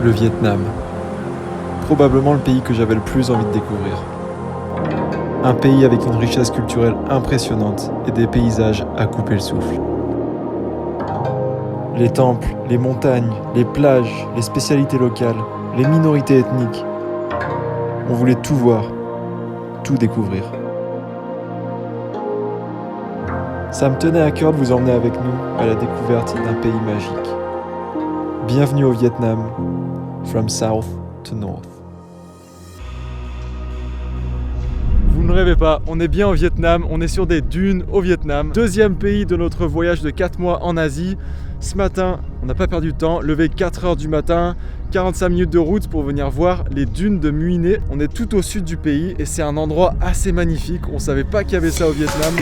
Le Vietnam. Probablement le pays que j'avais le plus envie de découvrir. Un pays avec une richesse culturelle impressionnante et des paysages à couper le souffle. Les temples, les montagnes, les plages, les spécialités locales, les minorités ethniques. On voulait tout voir, tout découvrir. Ça me tenait à cœur de vous emmener avec nous à la découverte d'un pays magique. Bienvenue au Vietnam, from south to north. Vous ne rêvez pas, on est bien au Vietnam, on est sur des dunes au Vietnam. Deuxième pays de notre voyage de 4 mois en Asie. Ce matin, on n'a pas perdu de temps, levé 4 h du matin, 45 minutes de route pour venir voir les dunes de Mui Ne. On est tout au sud du pays et c'est un endroit assez magnifique. On ne savait pas qu'il y avait ça au Vietnam.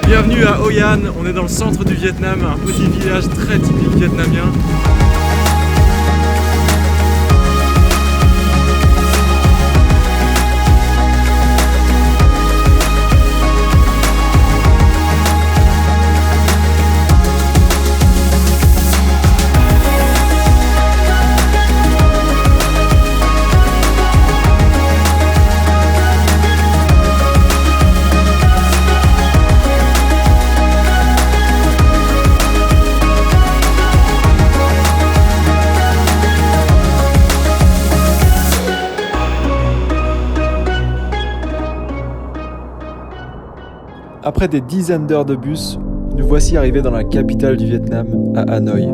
Bienvenue à Hoi An, on est dans le centre du Vietnam, un petit village très typique vietnamien. Après des dizaines d'heures de bus, nous voici arrivés dans la capitale du Vietnam, à Hanoï.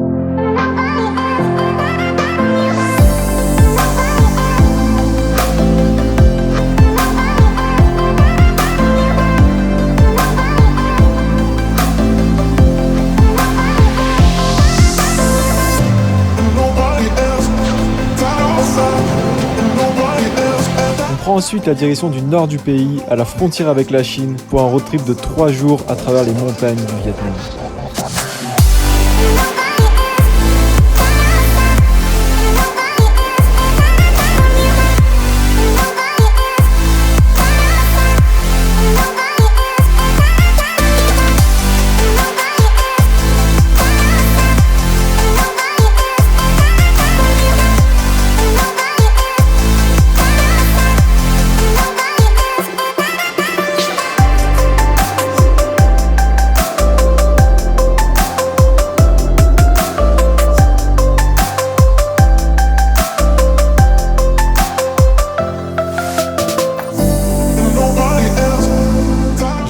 On prend ensuite la direction du nord du pays, à la frontière avec la Chine, pour un road trip de 3 jours à travers les montagnes du Vietnam.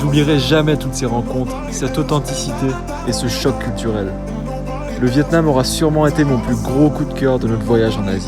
J'oublierai jamais toutes ces rencontres, cette authenticité et ce choc culturel. Le Vietnam aura sûrement été mon plus gros coup de cœur de notre voyage en Asie.